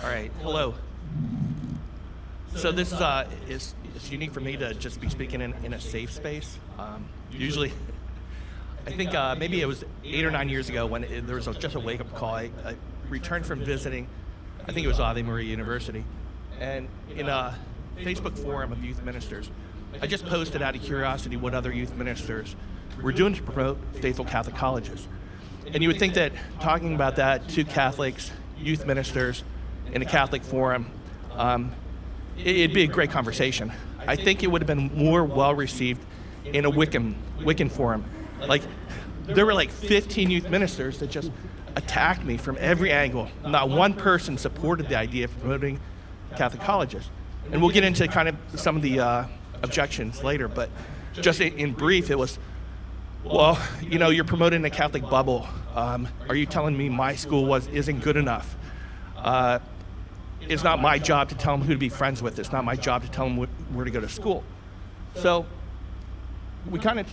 All right, hello. So this is it's unique for me to just be speaking in a safe space. Usually, I think maybe it was 8 or 9 years ago when there was just a wake-up call. I returned from visiting, I think it was Ave Maria University, and in a Facebook forum of youth ministers, I just posted out of curiosity what other youth ministers were doing to promote faithful Catholic colleges. And you would think that talking about that to Catholics, youth ministers, in a Catholic forum, it'd be a great conversation. I think it would have been more well-received in a Wiccan forum. Like, there were like 15 youth ministers that just attacked me from every angle. Not one person supported the idea of promoting Catholic colleges. And we'll get into kind of some of the objections later, but just in brief, it was, well, you know, you're promoting a Catholic bubble. Are you telling me my school isn't good enough? It's not my job to tell them who to be friends with. It's not my job to tell them where to go to school. So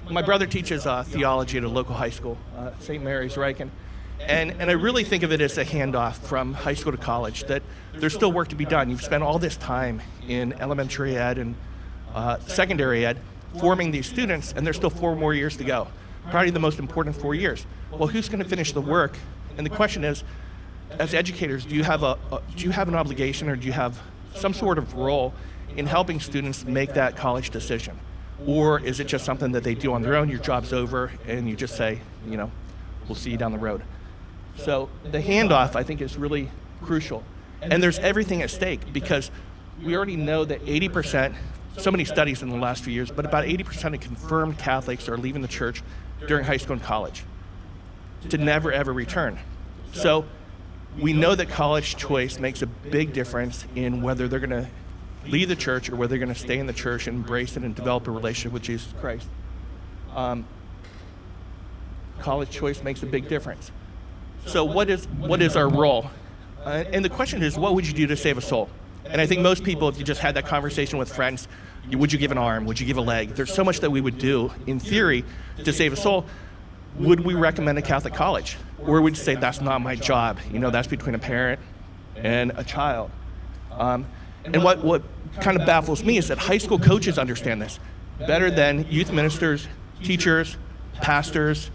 my brother teaches theology at a local high school, St. Mary's Riken. And I really think of it as a handoff from high school to college, that there's still work to be done. You've spent all this time in elementary ed and secondary ed forming these students, and there's still 4 more years to go. Probably the most important 4 years. Well, who's going to finish the work? And the question is, as educators, do you have an obligation, or do you have some sort of role in helping students make that college decision? Or is it just something that they do on their own, your job's over, and you just say, you know, we'll see you down the road? So the handoff, I think, is really crucial. And there's everything at stake, because we already know that 80%, so many studies in the last few years, but about 80% of confirmed Catholics are leaving the church during high school and college to never, ever return. So we know that college choice makes a big difference in whether they're going to leave the church or whether they're going to stay in the church and embrace it and develop a relationship with Jesus Christ. College choice makes a big difference. So what is our role? And the question is, what would you do to save a soul? And I think most people, if you just had that conversation with friends, would you give an arm? Would you give a leg? There's so much that we would do, in theory, to save a soul. Would we recommend a Catholic college? Or would you say, that's not my job? You know, that's between a parent and a child. And what kind of baffles me is that high school coaches understand this better than youth ministers, teachers, pastors,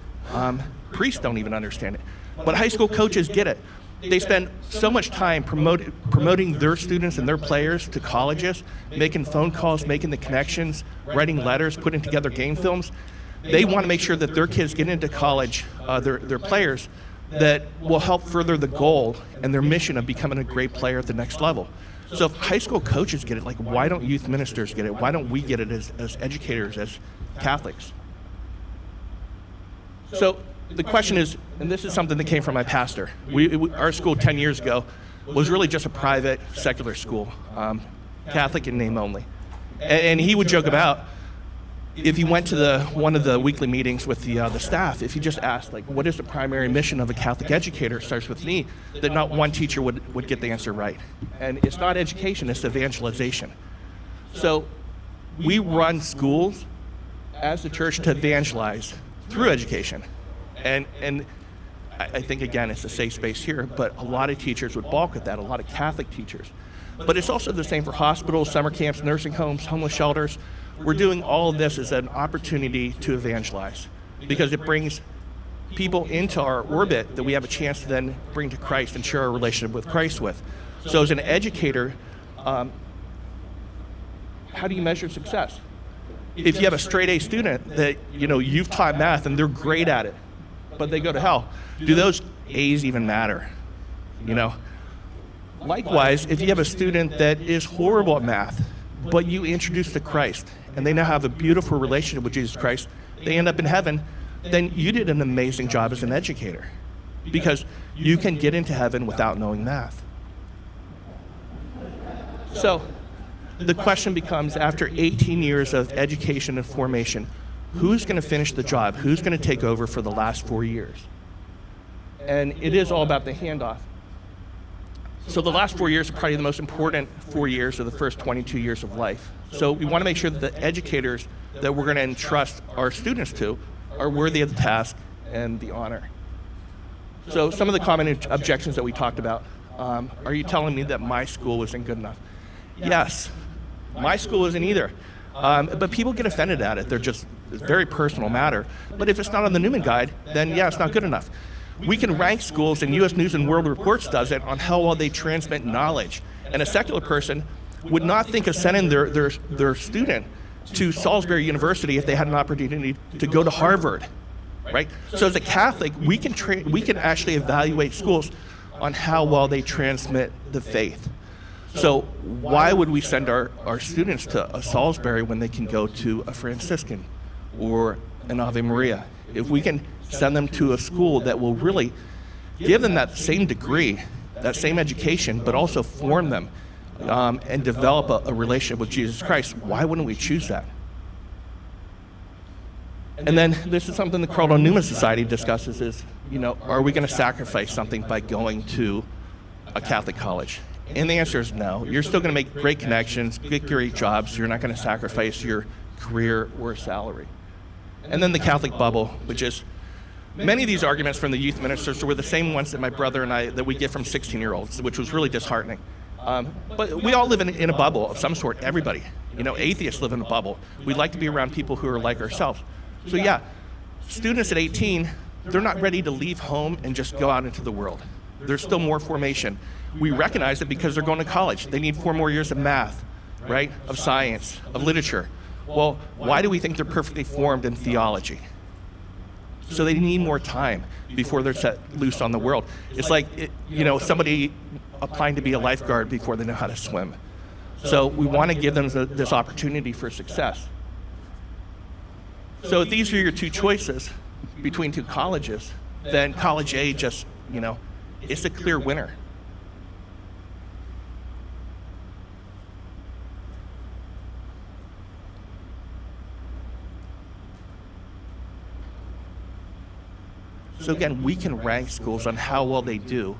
priests don't even understand it. But high school coaches get it. They spend so much time promoting their students and their players to colleges, making phone calls, making the connections, writing letters, putting together game films. They want to make sure that their kids get into college, their players, that will help further the goal and their mission of becoming a great player at the next level. So if high school coaches get it, like, why don't youth ministers get it? Why don't we get it as educators, as Catholics? So the question is, and this is something that came from my pastor. Our school 10 years ago was really just a private secular school, Catholic in name only. And he would joke about, if you went to one of the weekly meetings with the staff, if you just asked, like, what is the primary mission of a Catholic educator, starts with me, that not one teacher would get the answer right. And it's not education, it's evangelization. So we run schools as the church to evangelize through education. And I think, again, it's a safe space here, but a lot of teachers would balk at that, a lot of Catholic teachers. But it's also the same for hospitals, summer camps, nursing homes, homeless shelters. We're doing all of this as an opportunity to evangelize, because it brings people into our orbit that we have a chance to then bring to Christ and share our relationship with Christ with. So as an educator, how do you measure success? If you have a straight A student that, you know, you've taught math and they're great at it, but they go to hell, do those A's even matter? You know? Likewise, if you have a student that is horrible at math, but you introduce to Christ, and they now have a beautiful relationship with Jesus Christ, they end up in heaven, then you did an amazing job as an educator, because you can get into heaven without knowing math. So the question becomes, after 18 years of education and formation, who's going to finish the job? Who's going to take over for the last 4 years? And it is all about the handoff. So the last 4 years are probably the most important 4 years of the first 22 years of life. So we want to make sure that the educators that we're going to entrust our students to are worthy of the task and the honor. So some of the common objections that we talked about. Are you telling me that my school isn't good enough? Yes, my school isn't either. But people get offended at it. It's a very personal matter. But if it's not on the Newman Guide, then yeah, it's not good enough. We can rank schools, and U.S. News and World Reports does it, on how well they transmit knowledge. And a secular person would not think of sending their student to Salisbury University if they had an opportunity to go to Harvard, right? So as a Catholic, we can actually evaluate schools on how well they transmit the faith. So why would we send our students to a Salisbury when they can go to a Franciscan or an Ave Maria? If we can send them to a school that will really give them that same degree, that same education, but also form them and develop a relationship with Jesus Christ, why wouldn't we choose that? And then this is something the Cardinal Newman Society discusses is, are we going to sacrifice something by going to a Catholic college? And the answer is no. You're still going to make great connections, get great jobs. You're not going to sacrifice your career or salary. And then the Catholic bubble, which is many of these arguments from the youth ministers were the same ones that my brother and I, that we get from 16-year-olds, which was really disheartening. But we all live in a bubble of some sort, everybody. Atheists live in a bubble. We like to be around people who are like ourselves. So yeah, students at 18, they're not ready to leave home and just go out into the world. There's still more formation. We recognize it because they're going to college. They need 4 more years of math, right? Of science, of literature. Well, why do we think they're perfectly formed in theology? So they need more time before they're set loose on the world. It's like, somebody applying to be a lifeguard before they know how to swim. So we want to give them this opportunity for success. So if these are your 2 choices between 2 colleges, then College A just, it's a clear winner. So again, we can rank schools on how well they do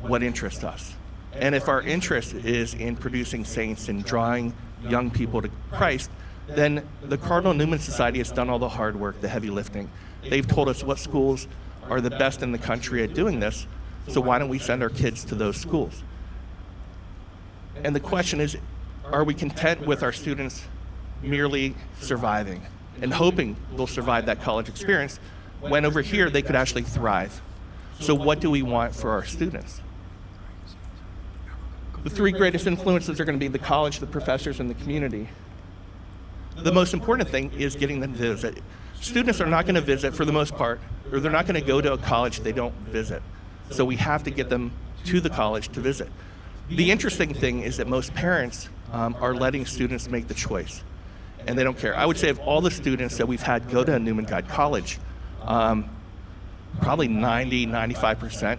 what interests us. And if our interest is in producing saints and drawing young people to Christ, then the Cardinal Newman Society has done all the hard work, the heavy lifting. They've told us what schools are the best in the country at doing this, so why don't we send our kids to those schools? And the question is, are we content with our students merely surviving and hoping they'll survive that college experience when over here they could actually thrive? So what do we want for our students? The 3 greatest influences are going to be the college, the professors, and the community. The most important thing is getting them to visit. Students are not going to visit for the most part, or they're not going to go to a college they don't visit. So we have to get them to the college to visit. The interesting thing is that most parents are letting students make the choice, and they don't care. I would say of all the students that we've had go to a Newman Guide college, probably 95%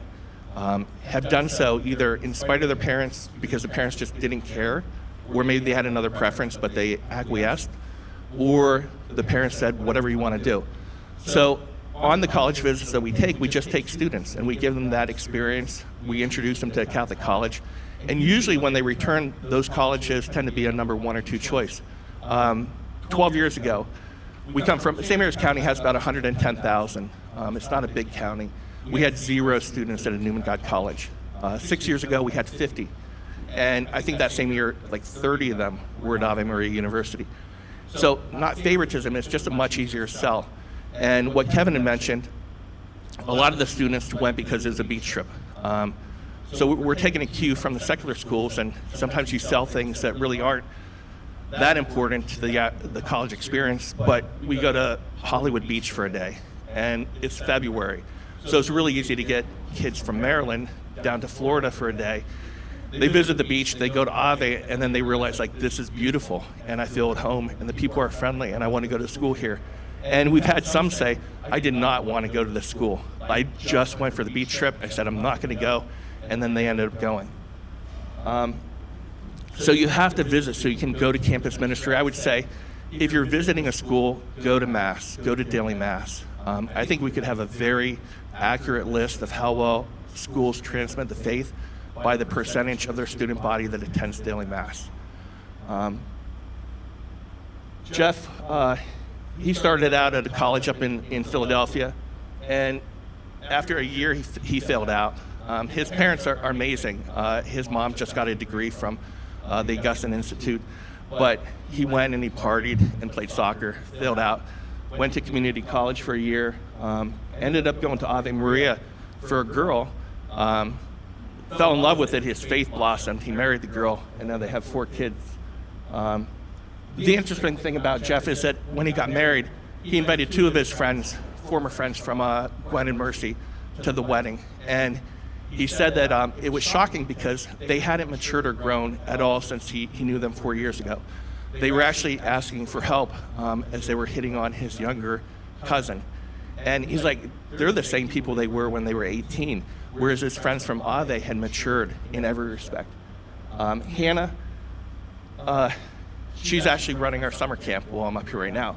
have done so either in spite of their parents because the parents just didn't care, or maybe they had another preference but they acquiesced, or the parents said, whatever you want to do. So on the college visits that we just take students and we give them that experience. We introduce them to a Catholic college. And usually when they return, those colleges tend to be a number 1 or 2 choice. 12 years ago, we come from, St. Mary's County has about 110,000. It's not a big county. We had 0 students at a Newman Guide college. 6 years ago, we had 50. And I think that same year, like 30 of them were at Ave Maria University. So not favoritism, it's just a much easier sell. And what Kevin had mentioned, a lot of the students went because it was a beach trip. So we're taking a cue from the secular schools, and sometimes you sell things that really aren't that important to the college experience, but we go to Hollywood Beach for a day, and it's February. So it's really easy to get kids from Maryland down to Florida for a day. They visit the beach, they go to Ave, and then they realize, like, this is beautiful, and I feel at home, and the people are friendly, and I want to go to school here. And we've had some say, I did not want to go to this school. I just went for the beach trip. I said, I'm not going to go, and then they ended up going. So you have to visit so you can go to campus ministry. I would say, if you're visiting a school, go to Mass, go to daily Mass. I think we could have a very accurate list of how well schools transmit the faith by the percentage of their student body that attends daily Mass. Jeff, he started out at a college up in Philadelphia, and after a year he failed out. His parents are amazing. His mom just got a degree from the Augustine Institute, but he went and he partied and played soccer, failed out, went to community college for a year, ended up going to Ave Maria for a girl, fell in love with it, his faith blossomed, he married the girl, and now they have 4 kids. The interesting thing about Jeff is that when he got married, he invited 2 of his friends, former friends from Gwen and Mercy, to the wedding. And he said that it was shocking because they hadn't matured or grown at all since he knew them 4 years ago. They were actually asking for help as they were hitting on his younger cousin. And he's like, they're the same people they were when they were 18, whereas his friends from Ave had matured in every respect. Hannah, she's actually running our summer camp while I'm up here right now.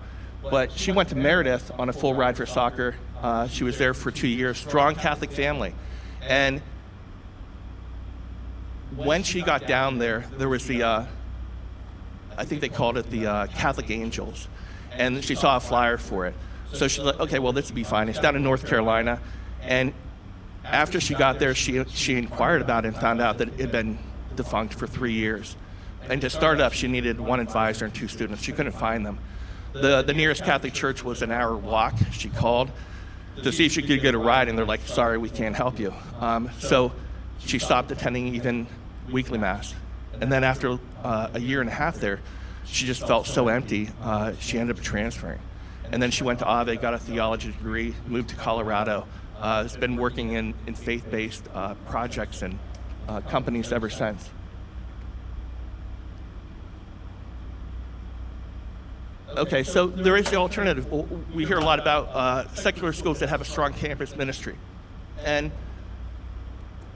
But she went to Meredith on a full ride for soccer. She was there for 2 years, strong Catholic family. And when she got down there, there was the, I think they called it the Catholic Angels. And she saw a flyer for it. So she's like, okay, well, this would be fine. It's down in North Carolina. And after she got there, she inquired about it and found out that it had been defunct for 3 years. And to start up, she needed 1 advisor and 2 students. She couldn't find them. The nearest Catholic church was an hour walk. She called to see if she could get a ride, and they're like, sorry, we can't help you. So she stopped attending even weekly Mass. And then after a year and a half there, she just felt so empty, she ended up transferring. And then she went to Ave, got a theology degree, moved to Colorado, has been working in faith-based projects and companies ever since. Okay, so there is the alternative. We hear a lot about secular schools that have a strong campus ministry. And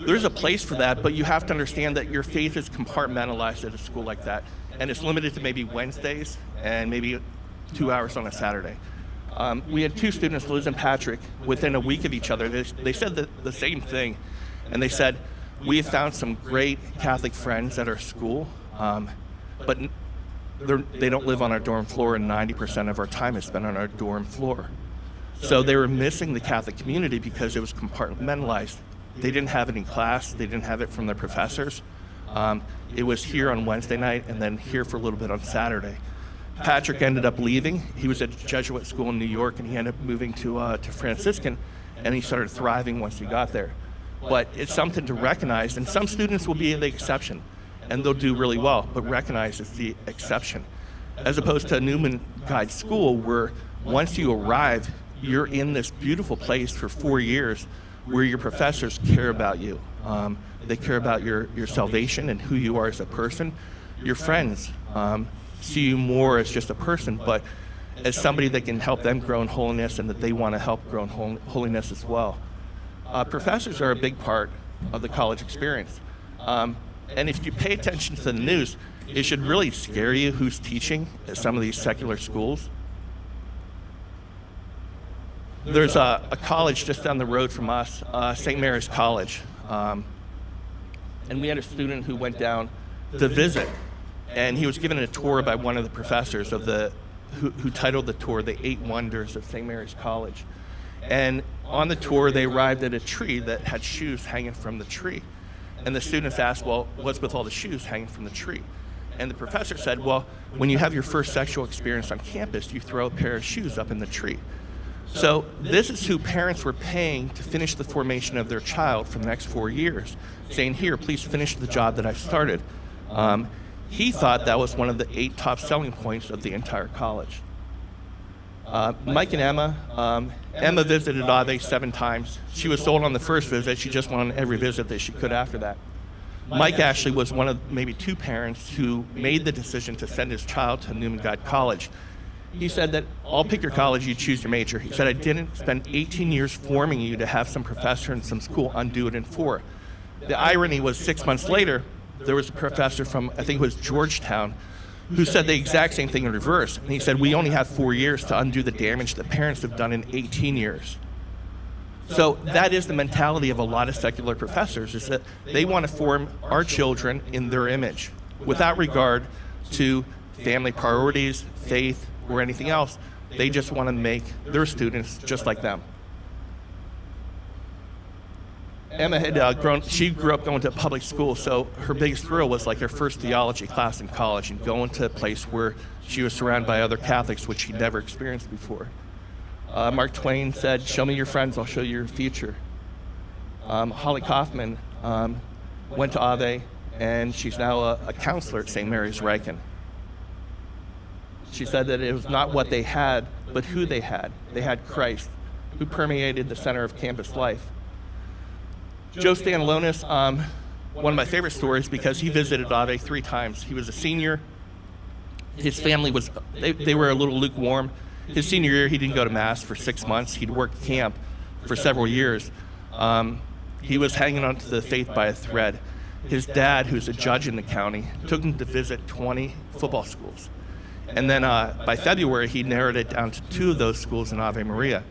there's a place for that, but you have to understand that your faith is compartmentalized at a school like that. And it's limited to maybe Wednesdays and maybe 2 hours on a Saturday. We had 2 students, Liz and Patrick, within a week of each other. They said the same thing. And they said, we have found some great Catholic friends at our school, but they don't live on our dorm floor, and 90% of our time is spent on our dorm floor. So they were missing the Catholic community because it was compartmentalized. They didn't have any class. They didn't have it from their professors. It was here on Wednesday night and then here for a little bit on Saturday. Patrick ended up leaving. He was at a Jesuit school in New York, and he ended up moving to Franciscan, and he started thriving once he got there. But it's something to recognize, and some students will be the exception, and they'll do really well, but recognize it's the exception. As opposed to a Newman Guide school, where once you arrive, you're in this beautiful place for 4 years where your professors care about you. They care about your salvation and who you are as a person. Your friends see you more as just a person, but as somebody that can help them grow in holiness and that they want to help grow in holiness as well. Professors are a big part of the college experience. And if you pay attention to the news, it should really scare you who's teaching at some of these secular schools. There's a college just down the road from us, St. Mary's College. And we had a student who went down to visit, and he was given a tour by one of the professors of who titled the tour The 8 Wonders of St. Mary's College. And on the tour, they arrived at a tree that had shoes hanging from the tree. And the students asked, well, what's with all the shoes hanging from the tree? And the professor said, well, when you have your first sexual experience on campus, you throw a pair of shoes up in the tree. So this is who parents were paying to finish the formation of their child for the next 4 years, saying, here, please finish the job that I've started. He thought that was one of the 8 top selling points of the entire college. Mike and Emma. Emma visited Ave 7 times. She was sold on the first visit. She just went on every visit that she could after that. Mike actually was one of maybe 2 parents who made the decision to send his child to Newman Guide College. He said that, I'll pick your college, you choose your major. He said, I didn't spend 18 years forming you to have some professor in some school undo it in 4. The irony was 6 months later, there was a professor from, I think it was Georgetown, who said the exact same thing in reverse. And he said, we only have 4 years to undo the damage that parents have done in 18 years. So that is the mentality of a lot of secular professors, is that they want to form our children in their image without regard to family priorities, faith, or anything else. They just want to make their students just like them. Emma had she grew up going to public school, so her biggest thrill was like her first theology class in college and going to a place where she was surrounded by other Catholics, which she'd never experienced before. Mark Twain said, "Show me your friends, I'll show you your future." Holly Kaufman went to Ave, and she's now a counselor at St. Mary's Riken. She said that it was not what they had, but who they had. They had Christ, who permeated the center of campus life. Joe Stanalonis, one of my favorite stories because he visited Ave 3 times. He was a senior. His family was, they were a little lukewarm. His senior year, he didn't go to Mass for 6 months. He'd worked camp for several years. He was hanging on to the faith by a thread. His dad, who's a judge in the county, took him to visit 20 football schools. And then by February, he narrowed it down to 2 of those schools in Ave Maria.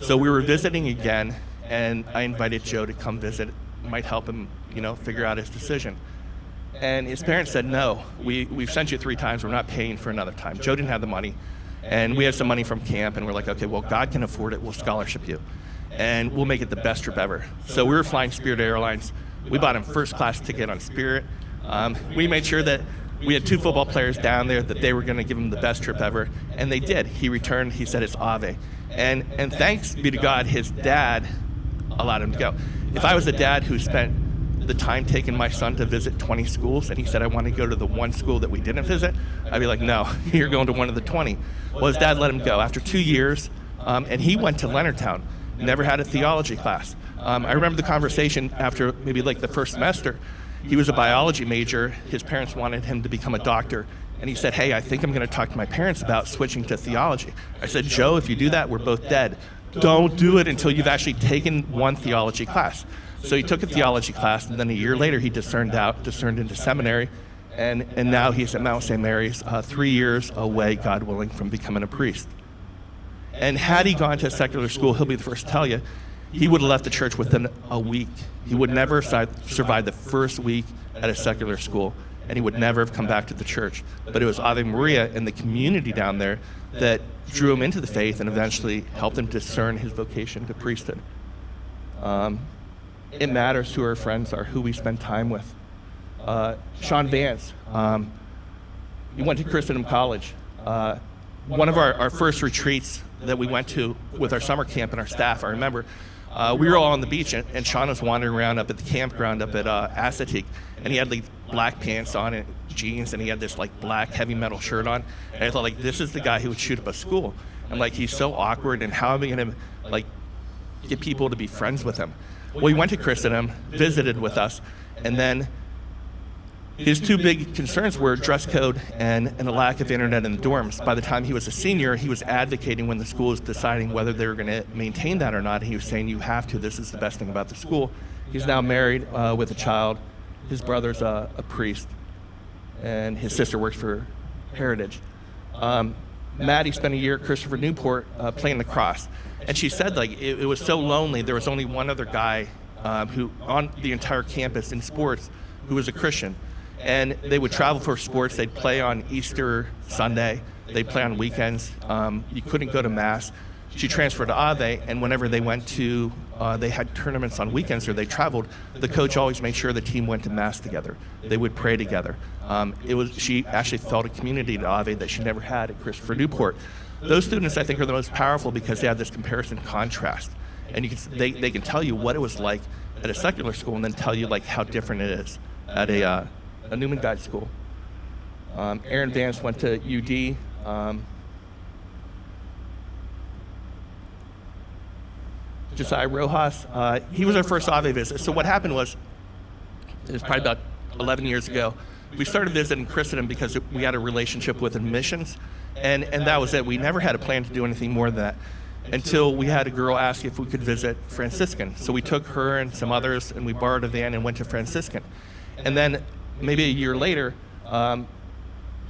So we were visiting again, and I invited Joe to come visit. It might help him, figure out his decision. And his parents said, "No, we've sent you 3 times. We're not paying for another time." Joe didn't have the money, and we had some money from camp, and we're like, "Okay, well, God can afford it. We'll scholarship you, and we'll make it the best trip ever." So we were flying Spirit Airlines. We bought him first-class ticket on Spirit. We made sure that we had 2 football players down there, that they were going to give him the best trip ever, and they did. He returned. He said it's Ave. And thanks be to God, his dad allowed him to go. If I was a dad who spent the time taking my son to visit 20 schools, and he said, "I want to go to the one school that we didn't visit," I'd be like, "No, you're going to one of the 20. Well, his dad let him go after 2 years, and he went to Leonardtown, never had a theology class. I remember the conversation after maybe like the first semester. He was a biology major. His parents wanted him to become a doctor. And he said, "Hey, I think I'm going to talk to my parents about switching to theology." I said, "Joe, if you do that, we're both dead. Don't do it until you've actually taken one theology class." So he took a theology class, and then a year later he discerned into seminary, and now he's at Mount St. Mary's, 3 years away, God willing, from becoming a priest. And had he gone to a secular school, he'll be the first to tell you, he would have left the church within a week. He would never survive the first week at a secular school, and he would never have come back to the church. But it was Ave Maria and the community down there that drew him into the faith and eventually helped him discern his vocation to priesthood. It matters who our friends are, who we spend time with. Sean Vance, he went to Christendom College. One of our first retreats that we went to with our summer camp and our staff, I remember, we were all on the beach, and Sean was wandering around up at the campground up at Assateague, and he had like black pants on and jeans, and he had this like black heavy metal shirt on, and I thought, like, this is the guy who would shoot up a school. I'm like, he's so awkward, and how am I gonna like get people to be friends with him? Well, he went to Christendom, visited with us, and then his 2 big concerns were dress code and a lack of internet in the dorms. By the time he was a senior, he was advocating when the school was deciding whether they were going to maintain that or not. He was saying, "You have to. This is the best thing about the school." He's now married with a child. His brother's a priest, and his sister works for Heritage. Maddie spent a year at Christopher Newport playing lacrosse, and she said like it was so lonely. There was only one other guy who on the entire campus in sports who was a Christian. And they would travel for sports. They'd play on Easter Sunday. They'd play on weekends. You couldn't go to Mass. She transferred to Ave, and whenever they went to, they had tournaments on weekends or they traveled, the coach always made sure the team went to Mass together. They would pray together. She actually felt a community at Ave that she never had at Christopher Newport. Those students, I think, are the most powerful because they have this comparison contrast. And they can tell you what it was like at a secular school and then tell you like how different it is at a Newman Guide school. Aaron Vance went to UD. Josiah Rojas, he was our first Ave visit. So what happened was, it was probably about 11 years ago, we started visiting Christendom because we had a relationship with admissions, and that was it. We never had a plan to do anything more than that until we had a girl ask if we could visit Franciscan. So we took her and some others, and we borrowed a van and went to Franciscan. And then maybe a year later,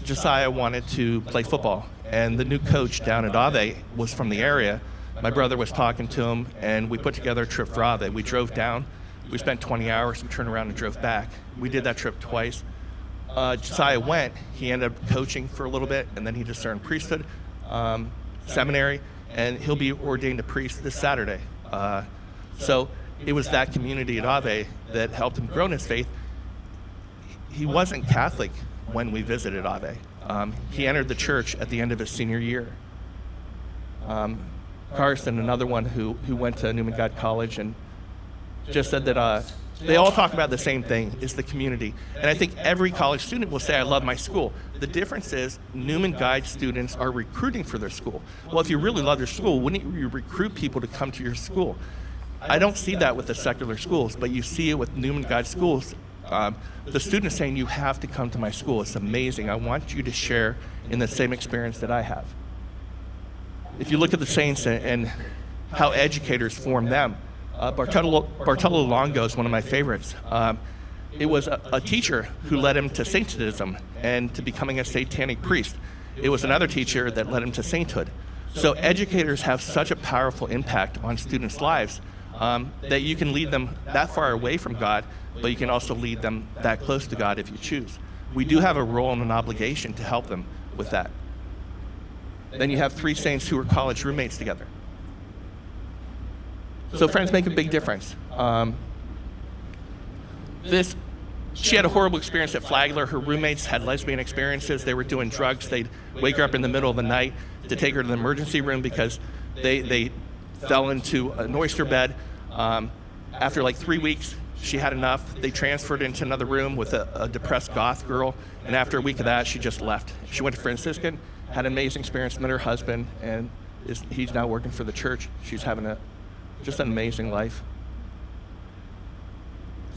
Josiah wanted to play football, and the new coach down at Ave was from the area. My brother was talking to him, and we put together a trip for Ave. We drove down, we spent 20 hours, we turned around and drove back. We did that trip twice. Josiah went, he ended up coaching for a little bit, and then he discerned priesthood, seminary, and he'll be ordained a priest this Saturday. So it was that community at Ave that helped him grow in his faith. He wasn't Catholic when we visited Ave. He entered the church at the end of his senior year. Carson, another one who went to Newman Guide College, and just said that they all talk about the same thing, is the community. And I think every college student will say, I love my school. The difference is Newman Guide students are recruiting for their school. Well, if you really love your school, wouldn't you recruit people to come to your school? I don't see that with the secular schools, but you see it with Newman Guide schools. The students saying, you have to come to my school. It's amazing. I want you to share in the same experience that I have. If you look at the saints and how educators form them, Bartolo Longo is one of my favorites. It was a teacher who led him to sainthoodism and to becoming a satanic priest. It was another teacher that led him to sainthood. So educators have such a powerful impact on students' lives that you can lead them that far away from God, but you can also lead them that close to God if you choose. We do have a role and an obligation to help them with that. Then you have three saints who were college roommates together. So friends make a big difference. She had a horrible experience at Flagler. Her roommates had lesbian experiences. They were doing drugs. They'd wake her up in the middle of the night to take her to the emergency room because they fell into an oyster bed. After like 3 weeks, she had enough. They transferred into another room with a depressed goth girl, and after a week of that, she just left. She went to Franciscan, had an amazing experience, met her husband, and he's now working for the church. She's having just an amazing life.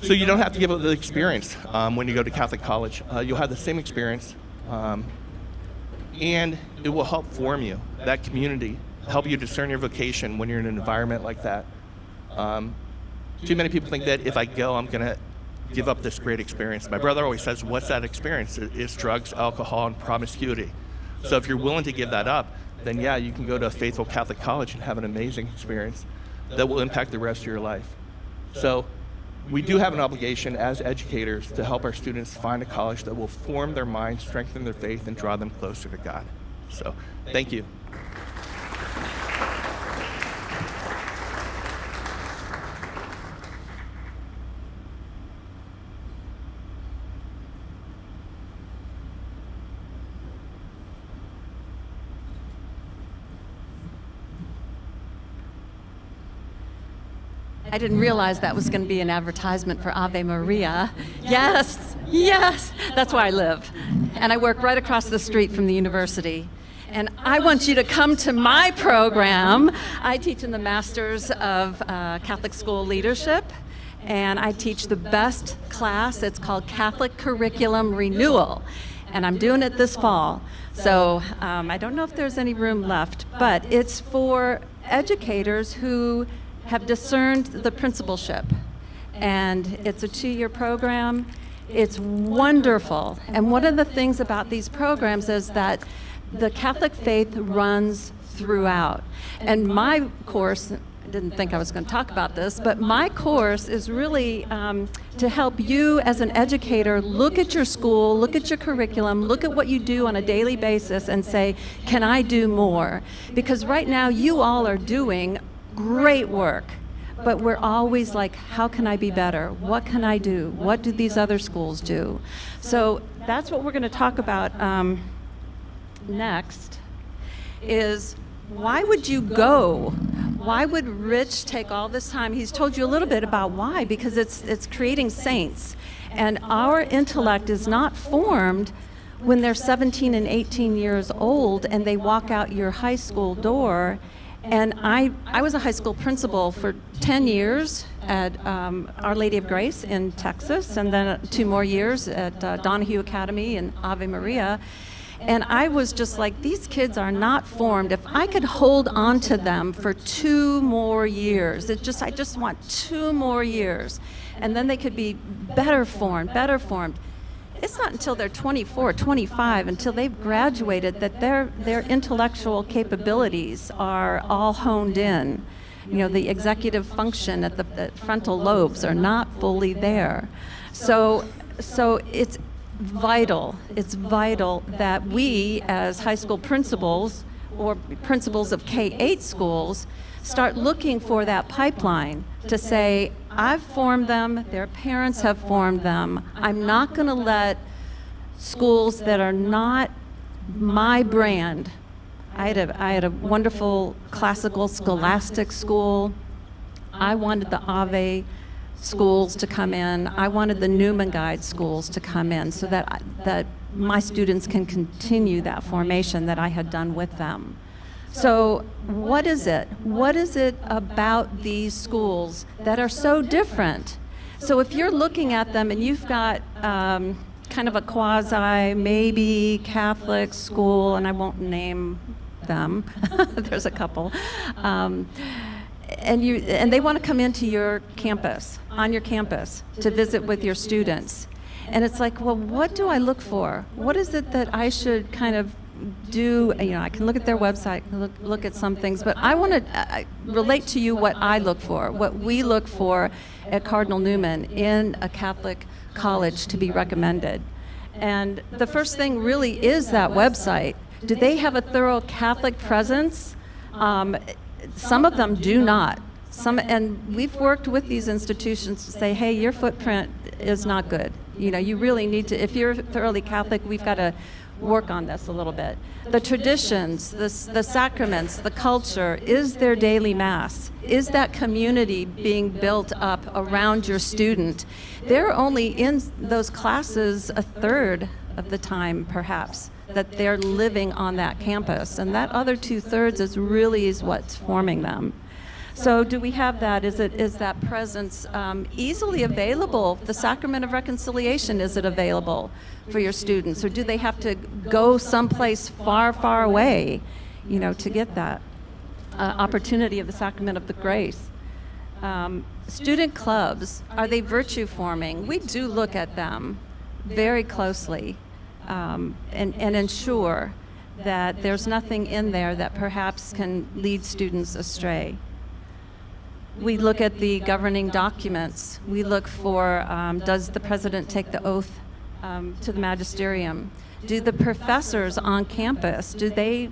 So you don't have to give up the experience when you go to Catholic college. You'll have the same experience, and it will help form you, that community, help you discern your vocation when you're in an environment like that. Too many people think that if I go, I'm going to give up this great experience. My brother always says, what's that experience? It's drugs, alcohol, and promiscuity. So if you're willing to give that up, then yeah, you can go to a faithful Catholic college and have an amazing experience that will impact the rest of your life. So we do have an obligation as educators to help our students find a college that will form their minds, strengthen their faith, and draw them closer to God. So thank you. I didn't realize that was going to be an advertisement for Ave Maria. Yes, yes, that's where I live. And I work right across the street from the university. And I want you to come to my program. I teach in the Masters of Catholic School Leadership, and I teach the best class. It's called Catholic Curriculum Renewal, and I'm doing it this fall. So I don't know if there's any room left, but it's for educators who have discerned the principalship, and it's a 2-year program. It's wonderful, and one of the things about these programs is that the Catholic faith runs throughout. And my course, I didn't think I was going to talk about this, but my course is really to help you as an educator look at your school, look at your curriculum, look at what you do on a daily basis and say, can I do more? Because right now you all are doing great work, but we're always like, how can I be better? What can I do? What do these other schools do? So that's what we're going to talk about next, is why would you go? Why would Rich take all this time? He's told you a little bit about why, because it's creating saints. And our intellect is not formed when they're 17 and 18 years old and they walk out your high school door. And I was a high school principal for 10 years at Our Lady of Grace in Texas, and then 2 more years at Donohue Academy in Ave Maria. And I was just like, these kids are not formed. If I could hold on to them for 2 more years, I just want 2 more years. And then they could be better formed. It's not until they're 24, 25, until they've graduated that their intellectual capabilities are all honed in. You know, the executive function at the frontal lobes are not fully there. So it's vital that we as high school principals or principals of K-8 schools start looking for that pipeline to say, I've formed them, their parents have formed them. I'm not going to let schools that are not my brand. I had a wonderful classical scholastic school. I wanted the Ave schools to come in. I wanted the Newman Guide schools to come in so that my students can continue that formation that I had done with them. So what is it? What is it about these schools that are so different? So if you're looking at them and you've got kind of a quasi, maybe Catholic school, and I won't name them, there's a couple, and they want to come into your campus, on your campus, to visit with your students. And it's like, well, what do I look for? What is it that I should kind of do? You know, I can look at their website, look at some things, but I want to relate to you what I look for, what we look for at Cardinal Newman in a Catholic college to be recommended. And the first thing really is that website. Do they have a thorough Catholic presence? Some of them do not. And we've worked with these institutions to say, hey, your footprint is not good. You know, you really need to, if you're thoroughly Catholic, we've got to work on this a little bit. The traditions, the sacraments, the culture, is there daily mass? Is that community being built up around your student? They're only in those classes a third of the time, perhaps, that they're living on that campus. And that other 2/3 is what's forming them. So do we have that? Is that presence easily available? The sacrament of reconciliation, is it available for your students? Or do they have to go someplace far, far away, you know, to get that opportunity of the sacrament of the grace? Student clubs, are they virtue forming? We do look at them very closely and ensure that there's nothing in there that perhaps can lead students astray. We look at the governing documents. We look for, does the president take the oath to the magisterium? Do the professors on campus, do they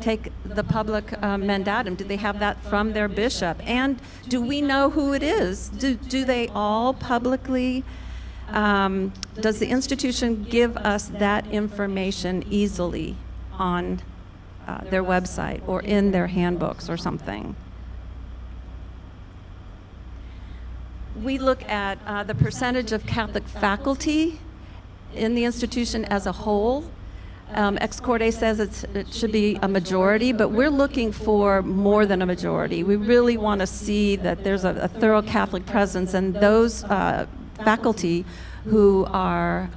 take the public mandatum? Do they have that from their bishop? And do we know who it is? Do they all publicly, does the institution give us that information easily on their website or in their handbooks or something? We look at the percentage of Catholic faculty in the institution as a whole. Ex Corde says it should be a majority, but we're looking for more than a majority. We really want to see that there's a thorough Catholic presence, and those faculty who are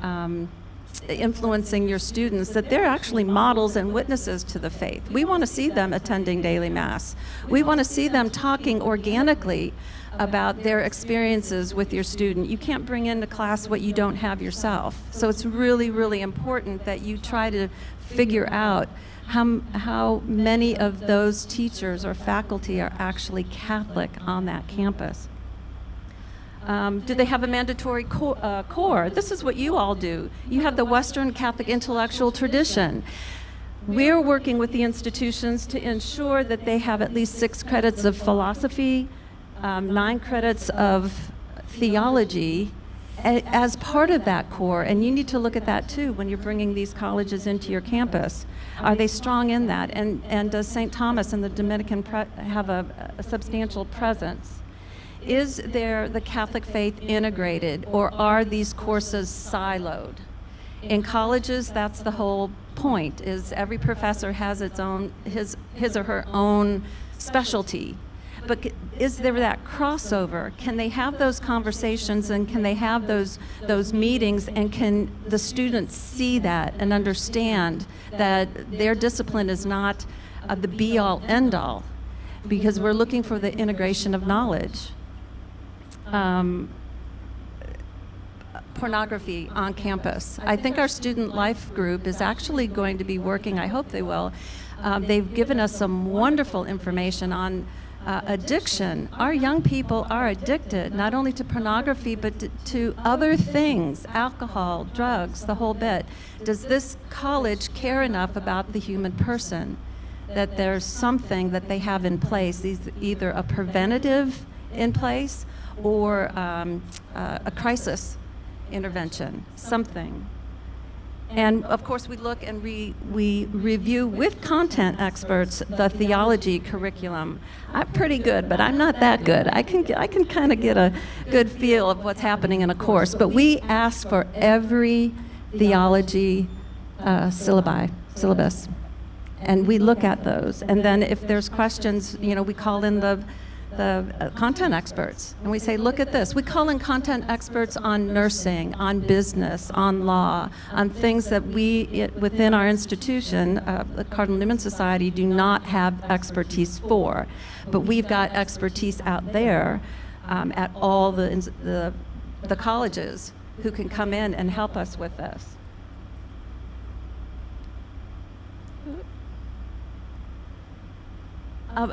influencing your students, that they're actually models and witnesses to the faith. We want to see them attending daily Mass. We want to see them talking organically about their experiences with your student. You can't bring into class what you don't have yourself. So it's really, really important that you try to figure out how many of those teachers or faculty are actually Catholic on that campus. Do they have a mandatory core? This is what you all do. You have the Western Catholic intellectual tradition. We're working with the institutions to ensure that they have at least 6 credits of philosophy, 9 credits of theology as part of that core, and you need to look at that too when you're bringing these colleges into your campus. Are they strong in that? And does St. Thomas and the Dominican have a substantial presence? Is there the Catholic faith integrated, or are these courses siloed? In colleges, that's the whole point, is every professor has its own, his or her own specialty. But is there that crossover? Can they have those conversations, and can they have those meetings, and can the students see that and understand that their discipline is not the be-all, end-all? Because we're looking for the integration of knowledge. Pornography on campus. I think our student life group is actually going to be working, I hope they will. They've given us some wonderful information on addiction. Our young people are addicted not only to pornography but to other things, alcohol, drugs, the whole bit. Does this college care enough about the human person that there's something that they have in place, either a preventative in place or a crisis intervention, something. And of course, we look and we review with content experts the theology curriculum. I'm pretty good, but I'm not that good. I can kind of get a good feel of what's happening in a course, but we ask for every theology syllabus, and we look at those. And then if there's questions, we call in the content experts, and we say, look at this. We call in content experts on nursing, on business, on law, on things that we, within our institution, the Cardinal Newman Society, do not have expertise for. But we've got expertise out there at all the colleges who can come in and help us with this.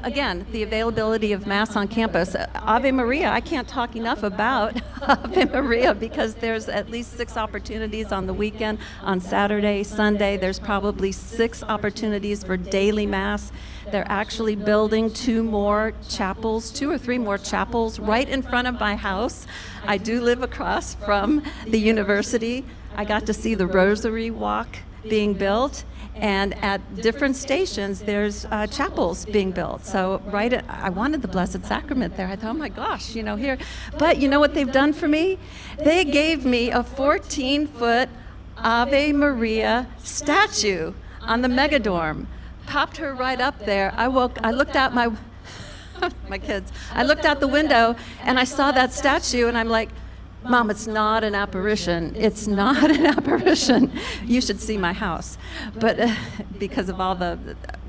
Again, the availability of Mass on campus. Ave Maria, I can't talk enough about Ave Maria because there's at least 6 opportunities on the weekend. On Saturday, Sunday, there's probably 6 opportunities for daily Mass. They're actually building 2 or 3 more chapels right in front of my house. I do live across from the university. I got to see the Rosary Walk being built. And at different stations, there's chapels being built. So I wanted the Blessed Sacrament there. I thought, oh my gosh, here. But you know what they've done for me? They gave me a 14-foot Ave Maria statue on the Megadorm. Popped her right up there. I looked out my kids. I looked out the window and I saw that statue and I'm like, Mom, it's not an apparition. It's not an apparition. You should see my house. But because of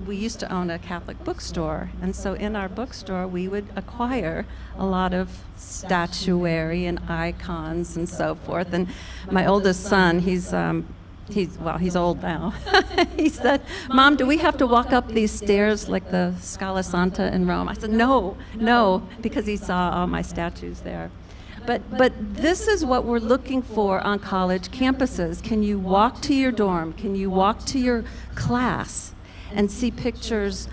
we used to own a Catholic bookstore. And so in our bookstore, we would acquire a lot of statuary and icons and so forth. And my oldest son, he's old now. He said, Mom, do we have to walk up these stairs like the Scala Santa in Rome? I said, no, because he saw all my statues there. But this is what we're looking for on college campuses. Can you walk to your dorm? Can you walk to your class and see pictures,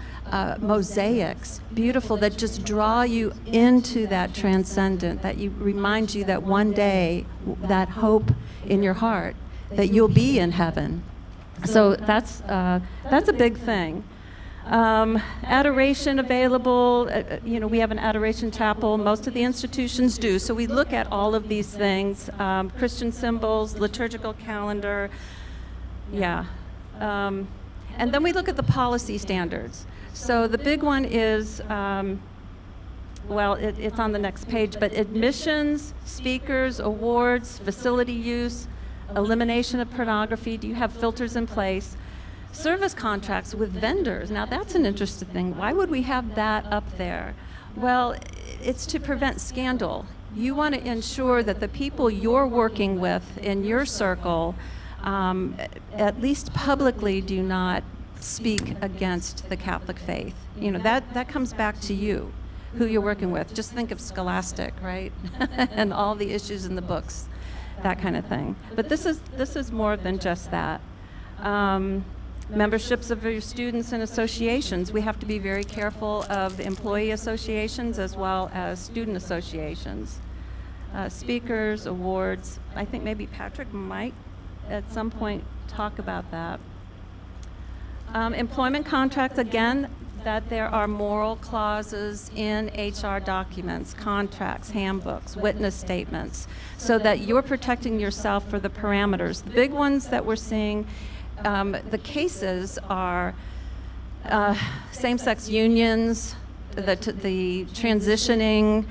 mosaics, beautiful, that just draw you into that transcendent, that remind you that one day, that hope in your heart, that you'll be in heaven. So that's a big thing. Adoration available, we have an adoration chapel. Most of the institutions do. So we look at all of these things, Christian symbols, liturgical calendar, and then we look at the policy standards. So the big one is, it's on the next page, but admissions, speakers, awards, facility use, elimination of pornography. Do you have filters in place? Service contracts with vendors. Now that's an interesting thing. Why would we have that up there? Well, it's to prevent scandal. You want to ensure that the people you're working with in your circle, at least publicly, do not speak against the Catholic faith. That comes back to you, who you're working with. Just think of Scholastic, right? And all the issues in the books, that kind of thing. But this is more than just that. Memberships of your students and associations. We have to be very careful of employee associations as well as student associations. Speakers, awards. I think maybe Patrick might at some point talk about that. Employment contracts, again, that there are moral clauses in HR documents, contracts, handbooks, witness statements, so that you're protecting yourself for the parameters. The big ones that we're seeing, the cases are same-sex unions, the transitioning,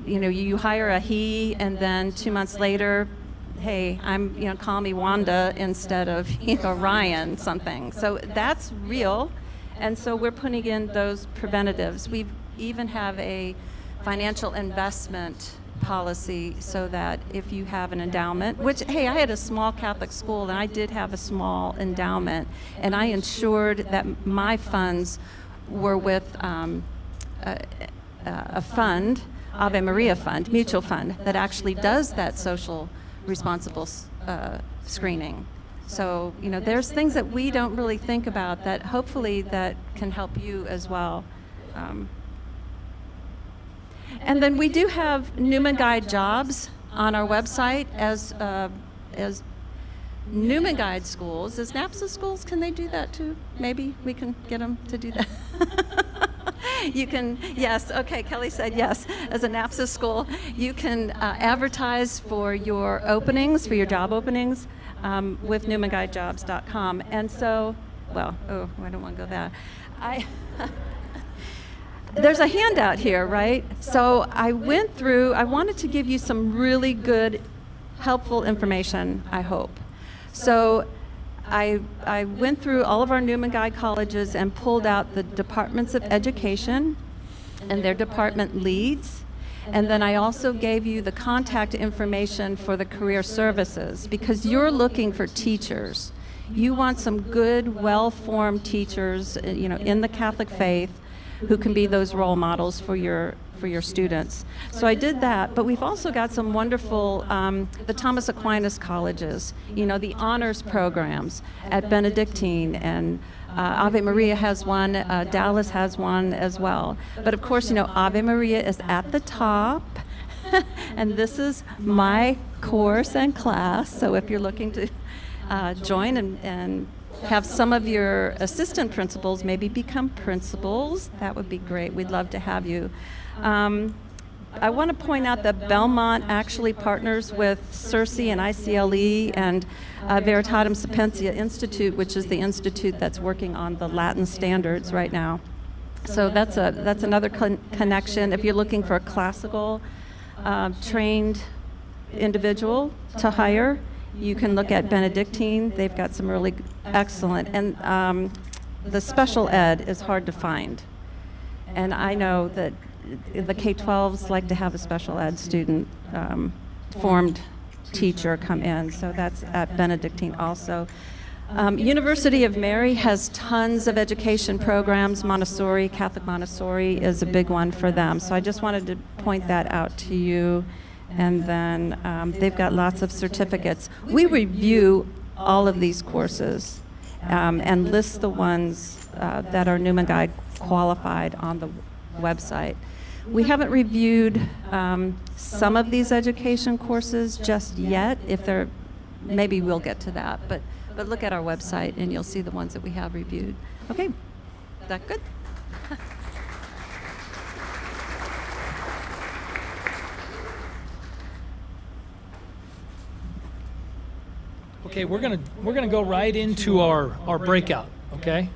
you hire a he and then 2 months later, hey, call me Wanda instead of, Ryan, something. So that's real. And so we're putting in those preventatives. We even have a financial investment policy so that if you have an endowment, which, hey, I had a small Catholic school and I did have a small endowment, and I ensured that my funds were with a fund, Ave Maria Fund, mutual fund, that actually does that social responsible screening. So, there's things that we don't really think about that hopefully that can help you as well. And then we do have Newman Guide jobs on our website as Newman Guide schools. As NAPSA schools, can they do that too? Maybe we can get them to do that. You can, yes, okay, Kelly said yes. As a NAPSA school, you can advertise for your openings, for your job openings, with newmanguidejobs.com. And so, I don't want to go there. There's a handout here, right? So I wanted to give you some really good, helpful information, I hope. So I went through all of our Newman Guide colleges and pulled out the departments of education and their department leads. And then I also gave you the contact information for the career services, because you're looking for teachers. You want some good, well-formed teachers, in the Catholic faith, who can be those role models for your students. So I did that, but we've also got some wonderful, the Thomas Aquinas colleges, the honors programs at Benedictine, and Ave Maria has one, Dallas has one as well. But of course, Ave Maria is at the top, and this is my course and class, so if you're looking to join and have some of your assistant principals maybe become principals, that would be great. We'd love to have you. I want to point out that Belmont actually partners with CIRCE and ICLE and Veritatum Sapientia Institute, which is the institute that's working on the Latin standards right now. So that's another connection. If you're looking for a classical trained individual to hire, you can look at Benedictine. They've got some really excellent, and the special ed is hard to find. And I know that the K-12s like to have a special ed student formed teacher come in, so that's at Benedictine also. University of Mary has tons of education programs. Montessori, Catholic Montessori is a big one for them. So I just wanted to point that out to you. And then they've got lots of certificates. We review all of these courses and list the ones that are Newman Guide qualified on the website. We haven't reviewed some of these education courses just yet. Maybe we'll get to that. But look at our website and you'll see the ones that we have reviewed. Okay, is that good? Okay, we're gonna go right into our breakout, okay?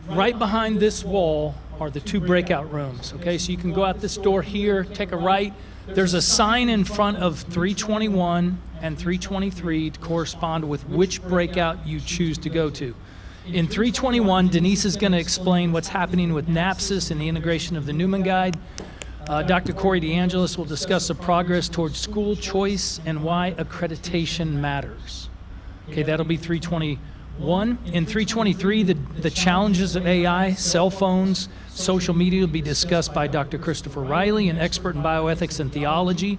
Right behind this wall are the two breakout rooms, okay? So you can go out this door here, take a right. There's a sign in front of 321 and 323 to correspond with which breakout you choose to go to. In 321, Denise is gonna explain what's happening with NAPSIS and the integration of the Newman Guide. Dr. Corey DeAngelis will discuss the progress towards school choice and why accreditation matters. Okay, that'll be 321. In 323, the challenges of AI, cell phones, social media will be discussed by Dr. Christopher Riley, an expert in bioethics and theology.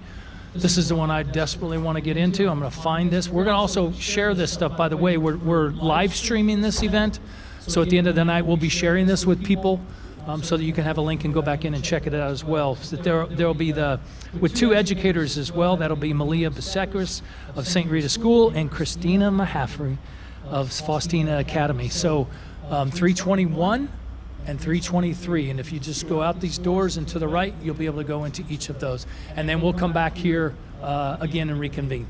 This is the one I desperately want to get into. I'm going to find this. We're going to also share this stuff, by the way. We're live streaming this event, so at the end of the night, we'll be sharing this with people. So that you can have a link and go back in and check it out as well. So there'll be with two educators as well. That'll be Malia Besekris of St. Rita School and Christina Mahaffrey of Faustina Academy. So 321 and 323. And if you just go out these doors and to the right, you'll be able to go into each of those. And then we'll come back here again and reconvene.